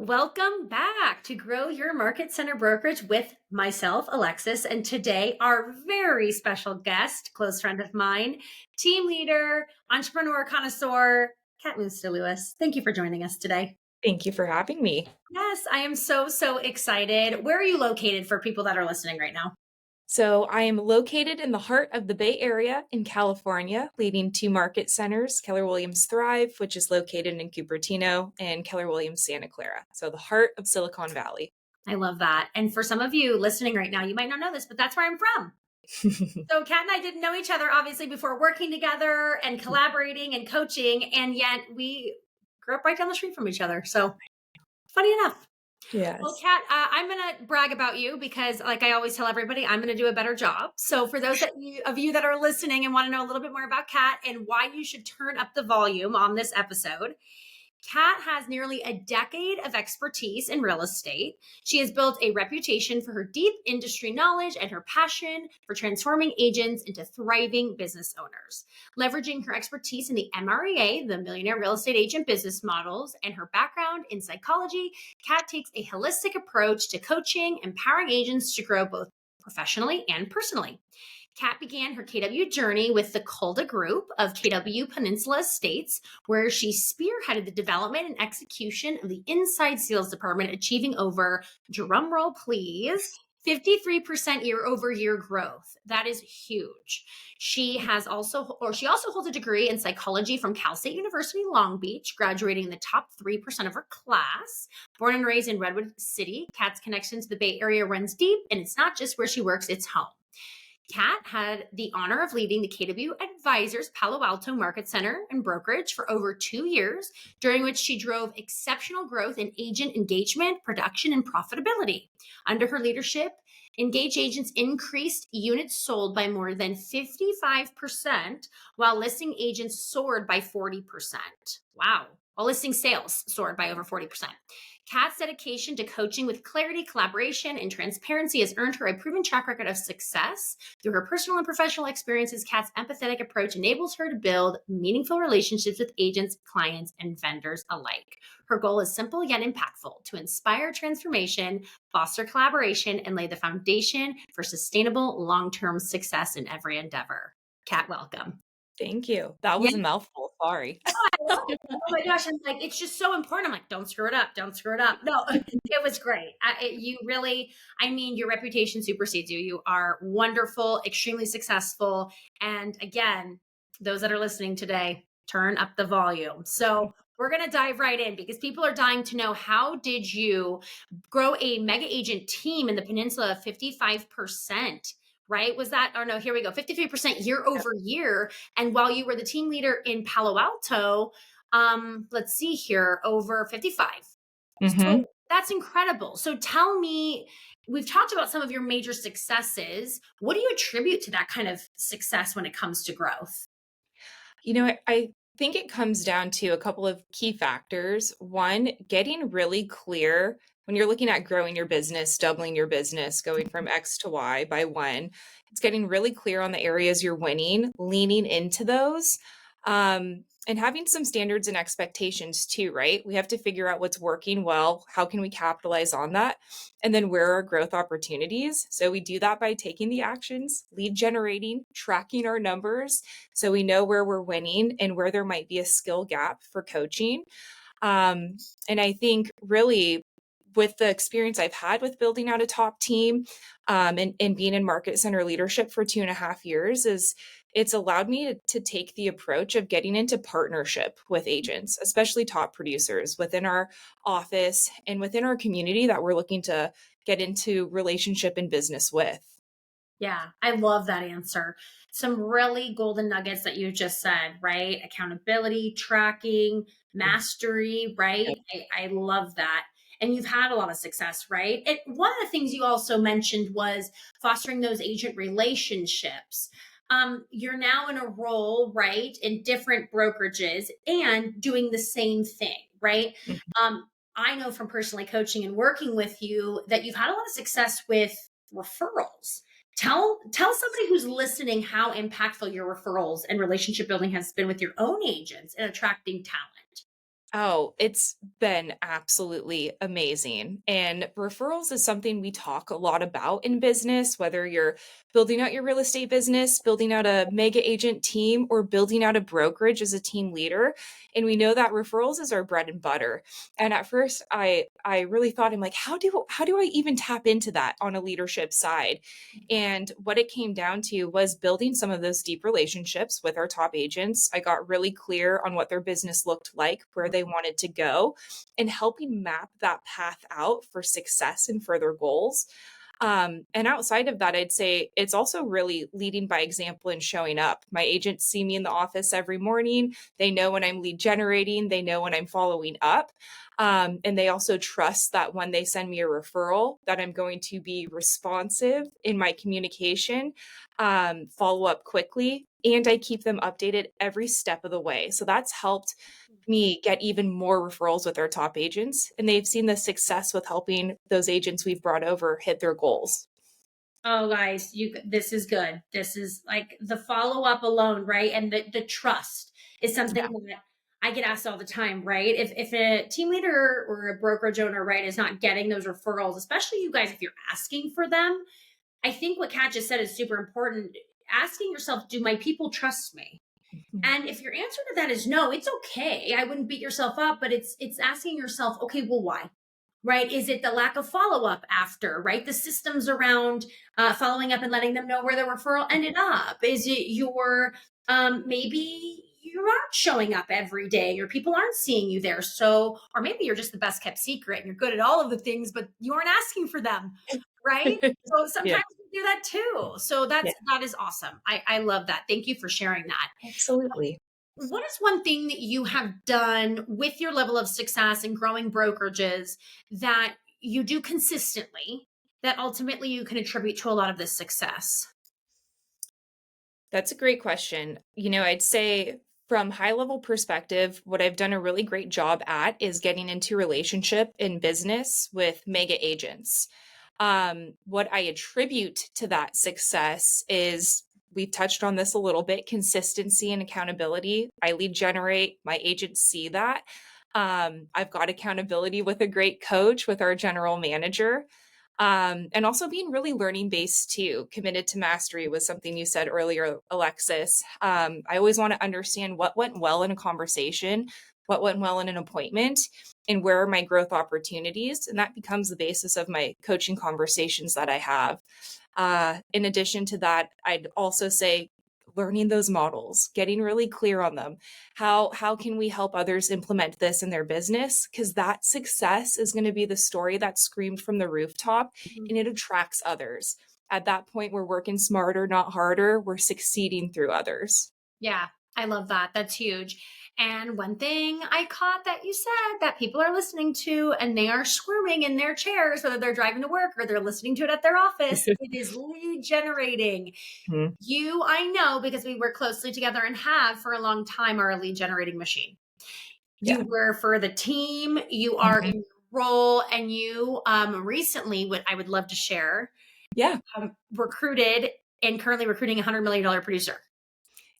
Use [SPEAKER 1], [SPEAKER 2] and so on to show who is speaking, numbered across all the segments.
[SPEAKER 1] Welcome back to Grow Your Market Center Brokerage with myself, Alexis, and today our very special guest, close friend of mine, team leader, entrepreneur connoisseur, Kat Lewis. Thank you for joining us today.
[SPEAKER 2] Thank you for having me.
[SPEAKER 1] Yes, I am so excited. Where are you located for people that are listening right now?
[SPEAKER 2] So, I am located in the heart of the Bay Area in California, leading two market centers, Keller Williams Thrive, which is located in Cupertino, and Keller Williams Santa Clara. So, the heart of Silicon Valley.
[SPEAKER 1] I love that. And for some of you listening right now, you might not know this, but that's where I'm from. So Kat and I didn't know each other obviously before working together and collaborating and coaching, and yet we grew up right down the street from each other. So funny enough. Well,
[SPEAKER 2] Yes.
[SPEAKER 1] Kat, I'm going to brag about you because, like I always tell everybody, I'm going to do a better job. So, for those of you that are listening and want to know a little bit more about Kat and why you should turn up the volume on this episode, Kat has nearly a decade of expertise in real estate. She has built a reputation for her deep industry knowledge and her passion for transforming agents into thriving business owners. Leveraging her expertise in the MREA, the Millionaire Real Estate Agent business models, and her background in psychology, Kat takes a holistic approach to coaching, empowering agents to grow both professionally and personally. Kat began her KW journey with the Calda Group of KW Peninsula Estates, where she spearheaded the development and execution of the inside sales department, achieving over, drumroll please, 53% year over year growth. That is huge. She also holds a degree in psychology from Cal State University Long Beach, graduating in the top 3% of her class. Born and raised in Redwood City, Kat's connection to the Bay Area runs deep, and it's not just where she works, it's home. Kat had the honor of leading the KW Advisors Palo Alto Market Center and Brokerage for over 2 years, during which she drove exceptional growth in agent engagement, production, and profitability. Under her leadership, engaged agents increased units sold by more than 55%, while listing agents soared by 40%. Wow. While listing sales soared by over 40%. Kat's dedication to coaching with clarity, collaboration, and transparency has earned her a proven track record of success. Through her personal and professional experiences, Kat's empathetic approach enables her to build meaningful relationships with agents, clients, and vendors alike. Her goal is simple yet impactful: to inspire transformation, foster collaboration, and lay the foundation for sustainable long-term success in every endeavor. Kat, welcome.
[SPEAKER 2] Thank you. That
[SPEAKER 1] Yeah,
[SPEAKER 2] was a mouthful. Sorry.
[SPEAKER 1] I love it. Oh my gosh, I'm like, it's just so important. I'm like, don't screw it up. Don't screw it up. No, it was great. You really, I mean, your reputation supersedes you. You are wonderful, extremely successful. And again, those that are listening today, turn up the volume. So we're going to dive right in because people are dying to know, how did you grow a mega agent team in the peninsula of 55%? Right? Was that, or no, here we go, 53% year over year. And while you were the team leader in Palo Alto, let's see here, over 55.
[SPEAKER 2] hmm
[SPEAKER 1] So that's incredible. So tell me, we've talked about some of your major successes. What do you attribute to that kind of success when it comes to growth?
[SPEAKER 2] I think it comes down to a couple of key factors. One, getting really clear when you're looking at growing your business, doubling your business, going from X to Y by one. It's getting really clear on the areas you're winning, leaning into those, and having some standards and expectations too, right? We have to figure out what's working well. How can we capitalize on that? And then where are growth opportunities? So we do that by taking the actions, lead generating, tracking our numbers, so we know where we're winning and where there might be a skill gap for coaching. And I think really with the experience I've had with building out a top team, and being in market center leadership for 2.5 years, is it's allowed me to take the approach of getting into partnership with agents, especially top producers within our office and within our community that we're looking to get into relationship and business with.
[SPEAKER 1] Yeah, I love that answer. Some really golden nuggets that you just said, right? Accountability, tracking, mastery, right? I love that. And you've had a lot of success, right? And one of the things you also mentioned was fostering those agent relationships. You're now in a role, right, in different brokerages and doing the same thing, right?
[SPEAKER 2] Mhm.
[SPEAKER 1] I know from personally coaching and working with you that you've had a lot of success with referrals. Tell somebody who's listening how impactful your referrals and relationship building has been with your own agents in attracting talent.
[SPEAKER 2] Oh, it's been absolutely amazing. And referrals is something we talk a lot about in business, whether you're building out your real estate business, building out a mega agent team, or building out a brokerage as a team leader. And we know that referrals is our bread and butter. And at first I really thought, I'm like, how do I even tap into that on a leadership side? And what it came down to was building some of those deep relationships with our top agents. I got really clear on what their business looked like, where they wanted to go, and helping map that path out for success and further goals. And outside of that, I'd say it's also really leading by example and showing up. My agents see me in the office every morning. They know when I'm lead generating, they know when I'm following up. And they also trust that when they send me a referral, that I'm going to be responsive in my communication, follow up quickly, and I keep them updated every step of the way. So that's helped me get even more referrals with our top agents, and they've seen the success with helping those agents we've brought over hit their goals.
[SPEAKER 1] Oh, guys, this is good. This is like the follow up alone, right? And the trust is something
[SPEAKER 2] Yeah.
[SPEAKER 1] that I get asked all the time, right? If a team leader or a brokerage owner, right, is not getting those referrals, especially you guys, if you're asking for them, I think what Kat just said is super important. Asking yourself, do my people trust me?
[SPEAKER 2] Mhm.
[SPEAKER 1] And if your answer to that is no, it's okay. I wouldn't beat yourself up, but it's asking yourself, okay, well, why? Right? Is it the lack of follow up after? Right? The systems around following up and letting them know where the referral ended up. Is it your maybe you aren't showing up every day, or people aren't seeing you there? So, or maybe you're just the best kept secret and you're good at all of the things, but you aren't asking for them, right? So
[SPEAKER 2] Yeah.
[SPEAKER 1] sometimes we do that too. So
[SPEAKER 2] Yeah,
[SPEAKER 1] that is awesome. I love that. Thank you for sharing that.
[SPEAKER 2] absolutely.
[SPEAKER 1] What is one thing that you have done with your level of success in growing brokerages that you do consistently that ultimately you can attribute to a lot of this success?
[SPEAKER 2] That's a great question. I'd say from high level perspective, what I've done a really great job at is getting into relationship in business with mega agents. What I attribute to that success is we touched on this a little bit, consistency and accountability. I lead generate, my agents see that. I've got accountability with a great coach, with our general manager. And also being really learning based too. Committed to mastery was something you said earlier, Alexis. I always want to understand what went well in a conversation, what went well in an appointment, and where are my growth opportunities. And that becomes the basis of my coaching conversations that I have. In addition to that, I'd also say learning those models, getting really clear on them. How can we help others implement this in their business? Because that success is going to be the story that's screamed from the rooftop,
[SPEAKER 1] Mhm.
[SPEAKER 2] and it attracts others. At that point, we're working smarter, not harder. We're succeeding through others.
[SPEAKER 1] Yeah, I love that. That's huge. And one thing I caught that you said that people are listening to and they are squirming in their chairs, whether they're driving to work or they're listening to it at their office, it is lead generating.
[SPEAKER 2] Mhm.
[SPEAKER 1] You, I know because we work closely together and have for a long time, are a lead generating machine. You
[SPEAKER 2] Yeah.
[SPEAKER 1] were for the team, you are
[SPEAKER 2] Mhm.
[SPEAKER 1] in your role, and you recently, what I would love to share,
[SPEAKER 2] Yeah.
[SPEAKER 1] recruited and currently recruiting $100 million producer.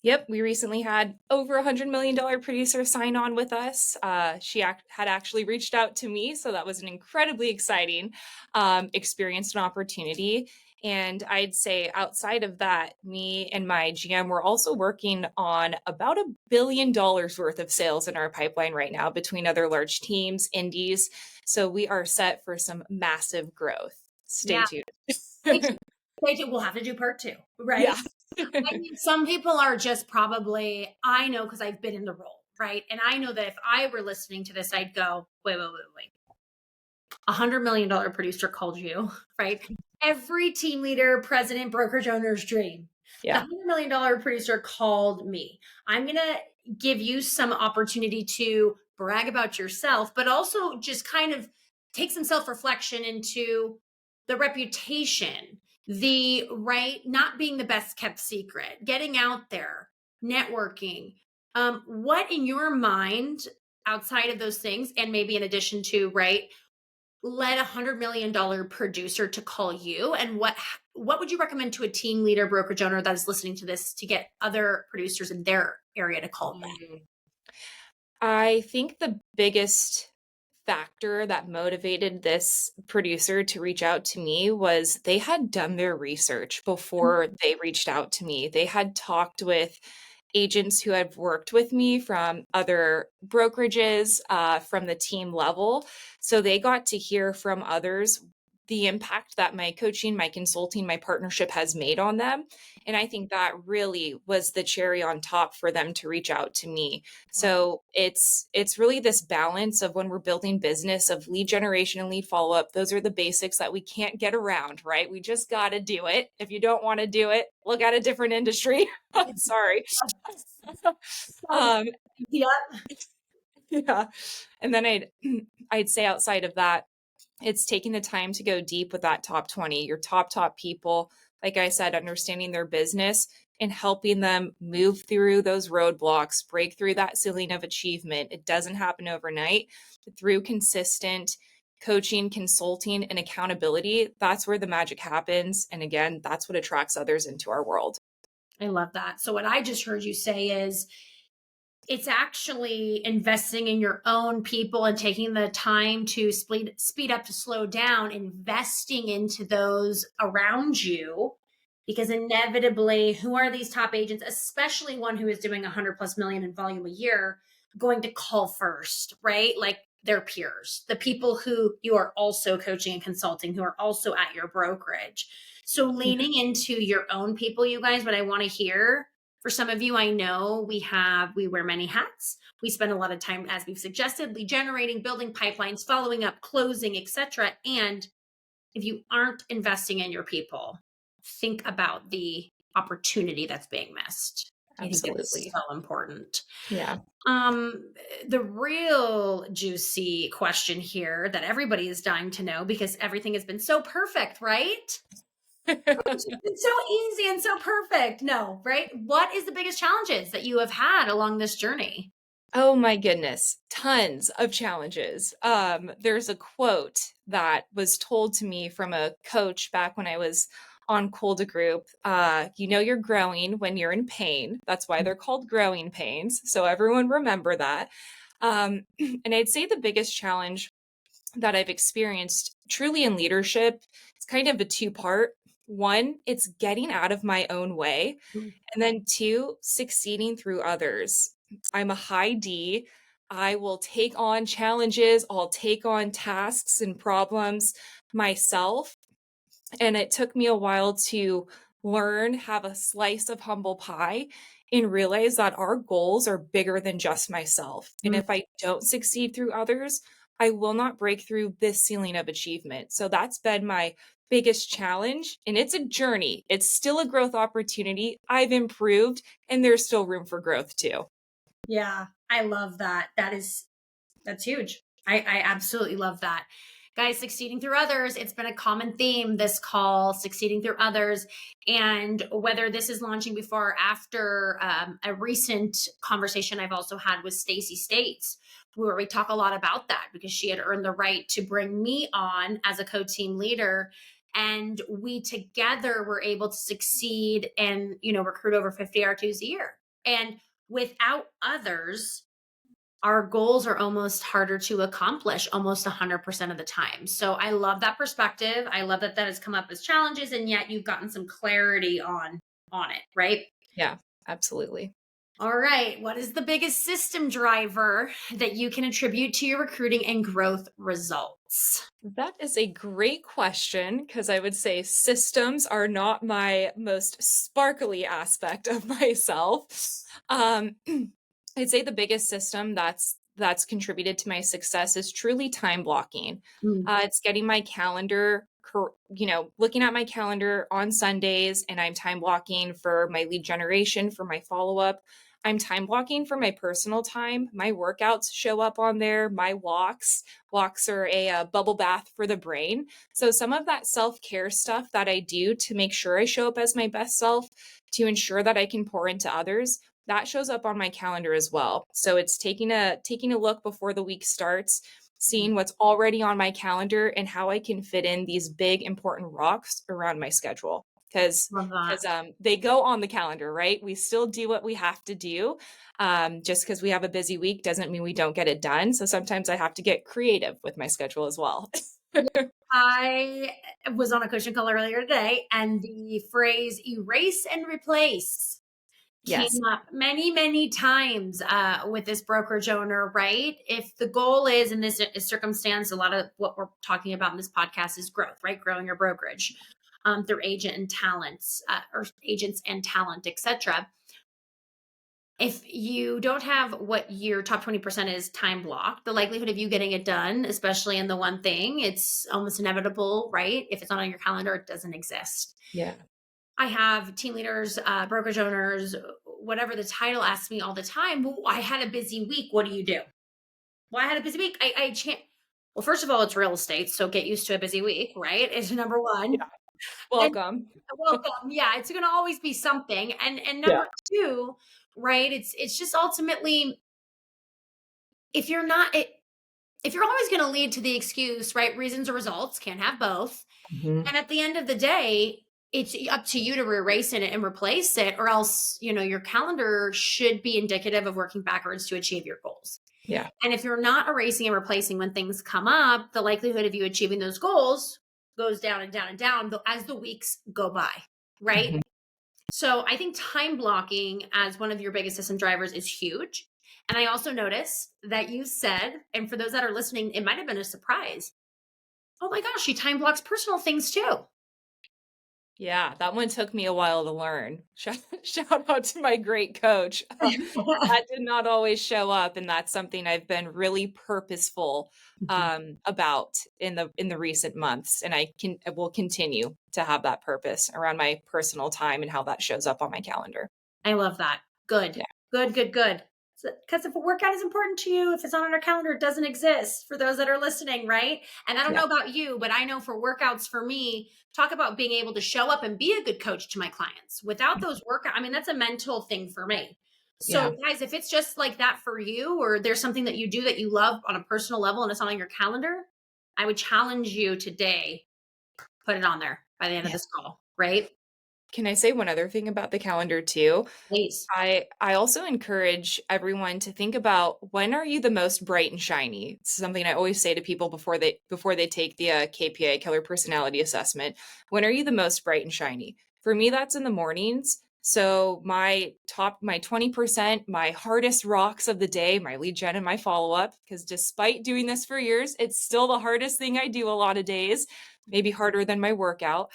[SPEAKER 2] Yep, we recently had over $100 million producer sign on with us. Had actually reached out to me, so that was an incredibly exciting experience and opportunity. And I'd say outside of that, me and my GM were also working on about $1 billion worth of sales in our pipeline right now between other large teams, indies. So we are set for some massive growth. Stay
[SPEAKER 1] Yeah.
[SPEAKER 2] tuned.
[SPEAKER 1] We'll have to do part two, right?
[SPEAKER 2] Yeah.
[SPEAKER 1] I mean, some people are just probably, I know because I've been in the role, right? And I know that if I were listening to this, I'd go, wait. $100 million producer called you, right? Every team leader, president, brokerage owner's dream. The
[SPEAKER 2] Yeah.
[SPEAKER 1] $100 million producer called me. I'm going to give you some opportunity to brag about yourself, but also just kind of take some self reflection into the reputation, the right, not being the best kept secret, getting out there, networking. What in your mind, outside of those things, and maybe in addition to, right, led $100 million producer to call you, and what would you recommend to a team leader, brokerage owner that is listening to this to get other producers in their area to call them?
[SPEAKER 2] I think the biggest factor that motivated this producer to reach out to me was they had done their research before they reached out to me. They had talked with agents who had worked with me from other brokerages, from the team level. So they got to hear from others the impact that my coaching, my consulting, my partnership has made on them. And I think that really was the cherry on top for them to reach out to me. So it's really this balance of when we're building business of lead generation and lead follow-up. Those are the basics that we can't get around, right? We just got to do it. If you don't want to do it, look at a different industry. Sorry. Um,
[SPEAKER 1] Yeah.
[SPEAKER 2] yeah. And then I'd say outside of that, it's taking the time to go deep with that top 20, your top people, like I said, understanding their business and helping them move through those roadblocks, break through that ceiling of achievement. It doesn't happen overnight. Through consistent coaching, consulting, and accountability, that's where the magic happens. And again, that's what attracts others into our world.
[SPEAKER 1] I love that. So what I just heard you say is it's actually investing in your own people and taking the time to speed up to slow down, investing into those around you. Because inevitably, who are these top agents, especially one who is doing 100 plus million in volume a year, going to call first, right? Like their peers, the people who you are also coaching and consulting, who are also at your brokerage. So leaning into your own people, you guys, what I want to hear for some of you, I know we wear many hats. We spend a lot of time, as we've suggested, lead generating, building pipelines, following up, closing, etc. And if you aren't investing in your people, think about the opportunity that's being missed. I think it's
[SPEAKER 2] Absolutely.
[SPEAKER 1] so important.
[SPEAKER 2] Yeah.
[SPEAKER 1] Um, the real juicy question here that everybody is dying to know because everything has been so perfect, right? It's so easy and so perfect. No, right? What is the biggest challenges that you have had along this journey?
[SPEAKER 2] Oh my goodness, tons of challenges. There's a quote that was told to me from a coach back when I was on Cold Group. You know you're growing when you're in pain. That's why they're called growing pains. So everyone remember that. And I'd say the biggest challenge that I've experienced truly in leadership, it's kind of a two-part. One, it's getting out of my own way.
[SPEAKER 1] Mm.
[SPEAKER 2] And then two, succeeding through others. I'm a high D. I will take on challenges, I'll take on tasks and problems myself. And it took me a while to learn, have a slice of humble pie, and realize that our goals are bigger than just myself. And
[SPEAKER 1] Mm.
[SPEAKER 2] if I don't succeed through others, I will not break through this ceiling of achievement. So that's been my biggest challenge. And it's a journey, it's still a growth opportunity. I've improved, and there's still room for growth too.
[SPEAKER 1] Yeah, I love that. That's huge. I absolutely love that. Guys, succeeding through others, it's been a common theme this call, succeeding through others. And whether this is launching before or after a recent conversation I've also had with Stacey States, where we talk a lot about that because she had earned the right to bring me on as a co-team leader. And we together were able to succeed and, recruit over 50 R2s a year. And without others, our goals are almost harder to accomplish almost 100% of the time. So I love that perspective. I love that that has come up as challenges and yet you've gotten some clarity on it, right?
[SPEAKER 2] Yeah, absolutely.
[SPEAKER 1] All right, what is the biggest system driver that you can attribute to your recruiting and growth results?
[SPEAKER 2] That is a great question because I would say systems are not my most sparkly aspect of myself. I'd say the biggest system that's contributed to my success is truly time blocking.
[SPEAKER 1] Mm.
[SPEAKER 2] It's getting my calendar, looking at my calendar on Sundays, and I'm time blocking for my lead generation, for my follow up. I'm time blocking for my personal time. My workouts show up on there. My walks. Walks are a bubble bath for the brain. So some of that self-care stuff that I do to make sure I show up as my best self, to ensure that I can pour into others, that shows up on my calendar as well. So it's taking a look before the week starts, seeing what's already on my calendar and how I can fit in these big important rocks around my schedule. because
[SPEAKER 1] Love that.
[SPEAKER 2] they go on the calendar, right? We still do what we have to do. Just because we have a busy week doesn't mean we don't get it done. So sometimes I have to get creative with my schedule as well.
[SPEAKER 1] Yeah, I was on a coaching call earlier today, and the phrase erase and replace
[SPEAKER 2] Yes.
[SPEAKER 1] came up many, many times with this brokerage owner, right? If the goal is in this circumstance, a lot of what we're talking about in this podcast is growth, right? Growing your brokerage through agent and talents or agents and talent, etc. If you don't have what your top 20% is time blocked, the likelihood of you getting it done, especially in the one thing, it's almost inevitable, right? If it's not on your calendar, it doesn't exist.
[SPEAKER 2] Yeah.
[SPEAKER 1] I have team leaders, brokerage owners, whatever the title, asks me all the time, well, I had a busy week. What do you do? Well, I had a busy week. I can't. Well, first of all, it's real estate. So get used to a busy week, right? Is number one.
[SPEAKER 2] Yeah.
[SPEAKER 1] And
[SPEAKER 2] Welcome.
[SPEAKER 1] welcome. Yeah, it's going to always be something. And
[SPEAKER 2] Yeah.
[SPEAKER 1] number two, right? It's just ultimately, if you're not, if you're always going to lead to the excuse, right? Reasons or results, can't have both.
[SPEAKER 2] Mhm.
[SPEAKER 1] And at the end of the day, it's up to you to erase it and replace it, or else, your calendar should be indicative of working backwards to achieve your goals.
[SPEAKER 2] Yeah.
[SPEAKER 1] And if you're not erasing and replacing when things come up, the likelihood of you achieving those goals goes down and down and down as the weeks go by, right?
[SPEAKER 2] Mhm.
[SPEAKER 1] So I think time blocking as one of your biggest system drivers is huge. And I also noticed that you said, and for those that are listening, it might have been a surprise. Oh my gosh, she time blocks personal things too.
[SPEAKER 2] Yeah, that one took me a while to learn. Shout out to my great coach. That did not always show up, and that's something I've been really purposeful about in the recent months, and I will continue to have that purpose around my personal time and how that shows up on my calendar.
[SPEAKER 1] I love that. Good.
[SPEAKER 2] Yeah,
[SPEAKER 1] Good, good, good. Because if a workout is important to you, if it's not on our calendar, it doesn't exist for those that are listening, right? And I don't
[SPEAKER 2] yeah,
[SPEAKER 1] know about you, but I know for workouts for me, talk about being able to show up and be a good coach to my clients. Without those workouts, I mean, that's a mental thing for me.
[SPEAKER 2] yeah,
[SPEAKER 1] So, guys, if it's just like that for you, or there's something that you do that you love on a personal level and it's not on your calendar, I would challenge you today, put it on there by the end of
[SPEAKER 2] yeah.
[SPEAKER 1] this call, right?
[SPEAKER 2] Can I say one other thing about the calendar too?
[SPEAKER 1] Please.
[SPEAKER 2] I also encourage everyone to think about when are you the most bright and shiny? It's something I always say to people before they take the KPA Killer Personality Assessment. When are you the most bright and shiny? For me, that's in the mornings. So my 20%, my hardest rocks of the day, my lead gen and my follow up, because despite doing this for years, it's still the hardest thing I do a lot of days, maybe harder than my workout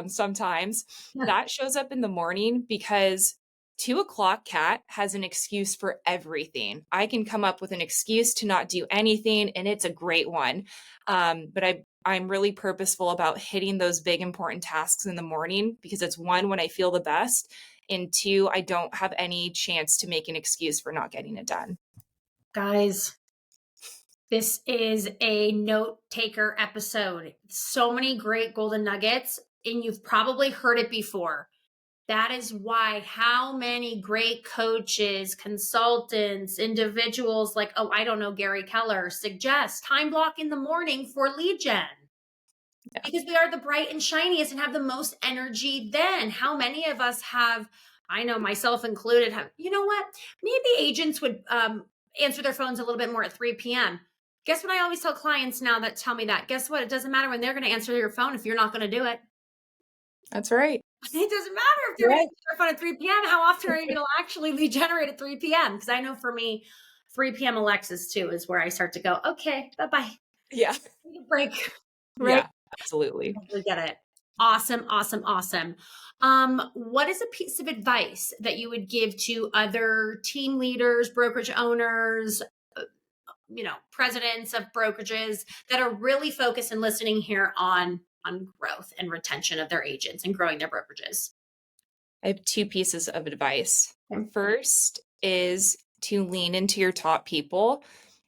[SPEAKER 2] sometimes. That shows up in the morning because 2 o'clock Cat has an excuse for everything. I can come up with an excuse to not do anything, and it's a great one. But I'm really purposeful about hitting those big important tasks in the morning because it's one, when I feel the best, and two, I don't have any chance to make an excuse for not getting it done.
[SPEAKER 1] Guys, this is a note taker episode. So many great golden nuggets, and you've probably heard it before. That is why how many great coaches, consultants, individuals like, oh, I don't know, Gary Keller suggest time block in the morning for lead gen
[SPEAKER 2] Yeah,
[SPEAKER 1] because we are the bright and shiniest and have the most energy then. How many of us have, I know myself included, have, you know what? Maybe agents would answer their phones a little bit more at 3 p.m. Guess what I always tell clients now that tell me that? Guess what? It doesn't matter when they're going to answer your phone if you're not going to do it.
[SPEAKER 2] that's right.
[SPEAKER 1] It doesn't matter if they're going to
[SPEAKER 2] Right.
[SPEAKER 1] answer their phone at 3 p.m. How often are you going to actually lead generate at 3 p.m.? Because I know for me, 3 p.m. Alexis too is where I start to go, okay, bye bye.
[SPEAKER 2] Yeah.
[SPEAKER 1] Need a break. Right?
[SPEAKER 2] Yeah, absolutely.
[SPEAKER 1] Totally get it. Awesome, awesome, awesome. What is a piece of advice that you would give to other team leaders, brokerage owners, presidents of brokerages that are really focused and listening here on growth and retention of their agents and growing their brokerages?
[SPEAKER 2] I have two pieces of advice.
[SPEAKER 1] Okay.
[SPEAKER 2] First is to lean into your top people.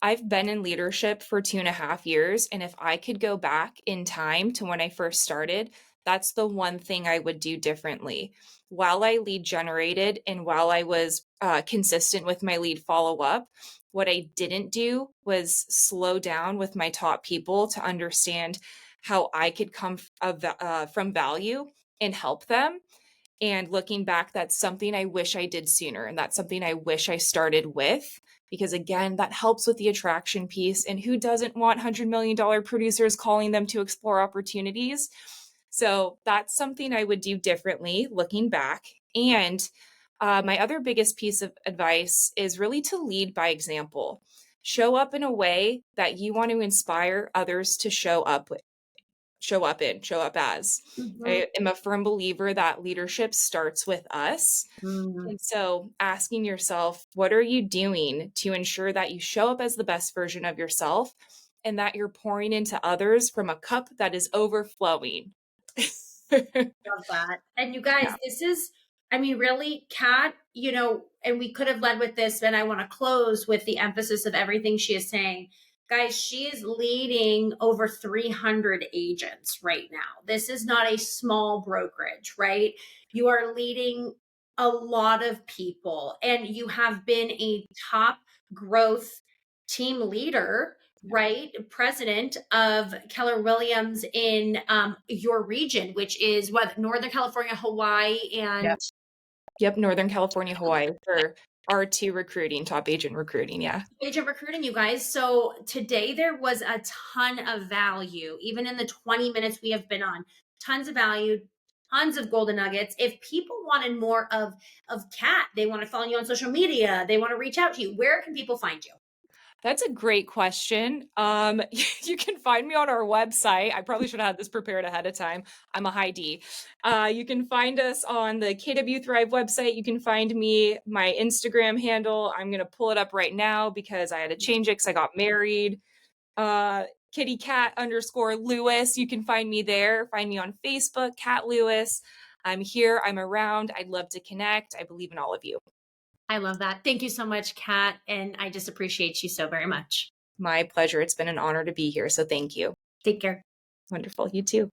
[SPEAKER 2] I've been in leadership for 2.5 years, and if I could go back in time to when I first started, that's the one thing I would do differently. While I lead generated and while I was consistent with my lead follow up, what I didn't do was slow down with my top people to understand how I could come from value and help them. And looking back, that's something I wish I did sooner. And that's something I wish I started with. Because again, that helps with the attraction piece. And who doesn't want $100 million producers calling them to explore opportunities? So that's something I would do differently looking back. And my other biggest piece of advice is really to lead by example. Show up in a way that you want to inspire others to show up as.
[SPEAKER 1] Mhm.
[SPEAKER 2] I am a firm believer that leadership starts with us.
[SPEAKER 1] Mm.
[SPEAKER 2] And so asking yourself, what are you doing to ensure that you show up as the best version of yourself and that you're pouring into others from a cup that is overflowing?
[SPEAKER 1] Love that. And you guys,
[SPEAKER 2] Yeah.
[SPEAKER 1] this is, I mean, really, Kat, and we could have led with this, but I want to close with the emphasis of everything she is saying. Guys, she is leading over 300 agents right now. This is not a small brokerage, right? You are leading a lot of people, and you have been a top growth team leader, right, president of Keller Williams in your region, which is what, Northern California, Hawaii, and
[SPEAKER 2] Yep. Yep. Northern California, Hawaii for R2 recruiting, top agent recruiting. Yeah.
[SPEAKER 1] agent recruiting, you guys. So today there was a ton of value, even in the 20 minutes we have been on. Tons of value, tons of golden nuggets. If people wanted more of Kat, they want to follow you on social media, they want to reach out to you, where can people find you?
[SPEAKER 2] That's a great question. You can find me on our website. I probably should have had this prepared ahead of time. I'm a high D. You can find us on the KW Thrive website. You can find me, my Instagram handle. I'm going to pull it up right now because I had to change it because I got married. Kitty Cat underscore Lewis. You can find me there. Find me on Facebook, Cat Lewis. I'm here. I'm around. I'd love to connect. I believe in all of you.
[SPEAKER 1] I love that. Thank you so much, Kat. And I just appreciate you so very much.
[SPEAKER 2] My pleasure. It's been an honor to be here. So thank you.
[SPEAKER 1] Take care.
[SPEAKER 2] Wonderful. You too.